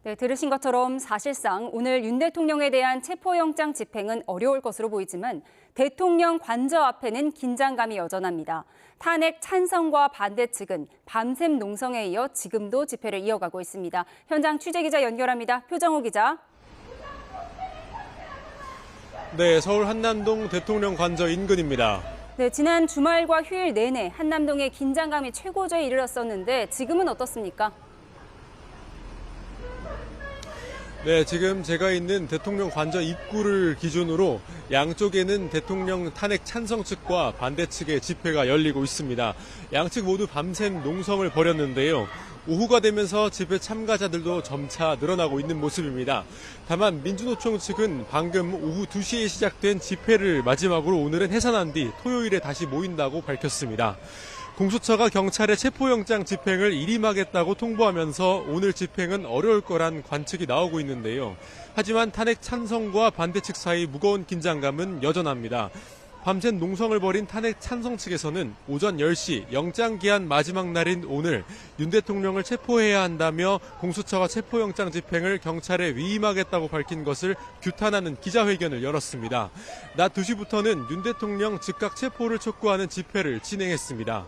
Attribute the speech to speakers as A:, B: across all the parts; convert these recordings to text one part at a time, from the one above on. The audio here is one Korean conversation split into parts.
A: 네, 들으신 것처럼 사실상 오늘 윤 대통령에 대한 체포영장 집행은 어려울 것으로 보이지만 대통령 관저 앞에는 긴장감이 여전합니다. 탄핵 찬성과 반대 측은 밤샘 농성에 이어 지금도 집회를 이어가고 있습니다. 현장 취재기자 연결합니다. 표정호 기자.
B: 네, 서울 한남동 대통령 관저 인근입니다.
A: 네, 지난 주말과 휴일 내내 한남동의 긴장감이 최고조에 이르렀었는데 지금은 어떻습니까?
B: 네, 지금 제가 있는 대통령 관저 입구를 기준으로 양쪽에는 대통령 탄핵 찬성 측과 반대 측의 집회가 열리고 있습니다. 양측 모두 밤샘 농성을 벌였는데요. 오후가 되면서 집회 참가자들도 점차 늘어나고 있는 모습입니다. 다만 민주노총 측은 방금 오후 2시에 시작된 집회를 마지막으로 오늘은 해산한 뒤 토요일에 다시 모인다고 밝혔습니다. 공수처가 경찰의 체포영장 집행을 일임하겠다고 통보하면서 오늘 집행은 어려울 거란 관측이 나오고 있는데요. 하지만 탄핵 찬성과 반대 측 사이 무거운 긴장감은 여전합니다. 밤샘 농성을 벌인 탄핵 찬성 측에서는 오전 10시 영장 기한 마지막 날인 오늘 윤 대통령을 체포해야 한다며 공수처가 체포영장 집행을 경찰에 위임하겠다고 밝힌 것을 규탄하는 기자회견을 열었습니다. 낮 2시부터는 윤 대통령 즉각 체포를 촉구하는 집회를 진행했습니다.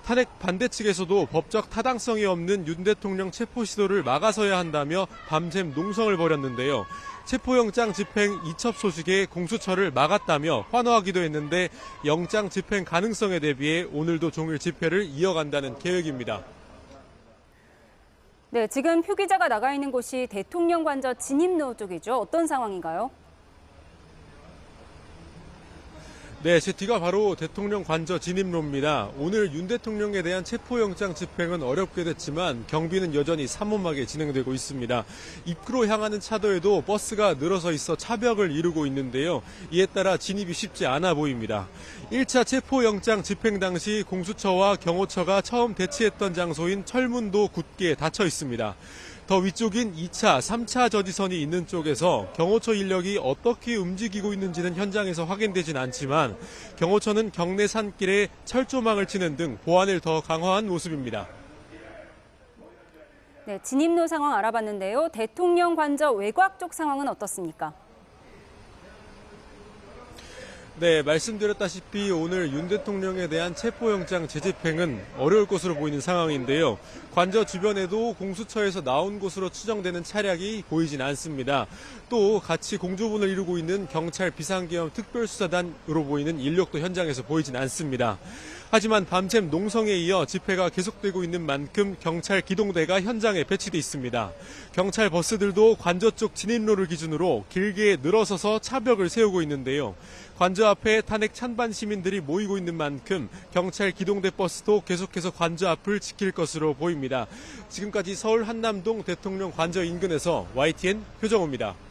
B: 탄핵 반대 측에서도 법적 타당성이 없는 윤 대통령 체포 시도를 막아서야 한다며 밤샘 농성을 벌였는데요. 체포영장 집행 이첩 소식에 공수처를 막았다며 환호하기도 했는데 영장 집행 가능성에 대비해 오늘도 종일 집회를 이어간다는 계획입니다.
A: 네, 지금 표 기자가 나가 있는 곳이 대통령 관저 진입로 쪽이죠. 어떤 상황인가요?
B: 네, 제 뒤가 바로 대통령 관저 진입로입니다. 오늘 윤 대통령에 대한 체포영장 집행은 어렵게 됐지만 경비는 여전히 삼엄하게 진행되고 있습니다. 입구로 향하는 차도에도 버스가 늘어서 있어 차벽을 이루고 있는데요. 이에 따라 진입이 쉽지 않아 보입니다. 1차 체포영장 집행 당시 공수처와 경호처가 처음 대치했던 장소인 철문도 굳게 닫혀 있습니다. 더 위쪽인 2차, 3차 저지선이 있는 쪽에서 경호처 인력이 어떻게 움직이고 있는지는 현장에서 확인되진 않지만 경호처는 경내 산길에 철조망을 치는 등 보안을 더 강화한 모습입니다.
A: 네, 진입로 상황 알아봤는데요. 대통령 관저 외곽 쪽 상황은 어떻습니까?
B: 네, 말씀드렸다시피 오늘 윤 대통령에 대한 체포영장 재집행은 어려울 것으로 보이는 상황인데요. 관저 주변에도 공수처에서 나온 곳으로 추정되는 차량이 보이진 않습니다. 또 같이 공조분을 이루고 있는 경찰 비상계엄 특별수사단으로 보이는 인력도 현장에서 보이진 않습니다. 하지만 밤샘 농성에 이어 집회가 계속되고 있는 만큼 경찰 기동대가 현장에 배치돼 있습니다. 경찰 버스들도 관저 쪽 진입로를 기준으로 길게 늘어서서 차벽을 세우고 있는데요. 관저 앞에 탄핵 찬반 시민들이 모이고 있는 만큼 경찰 기동대 버스도 계속해서 관저 앞을 지킬 것으로 보입니다. 지금까지 서울 한남동 대통령 관저 인근에서 YTN 표정호입니다.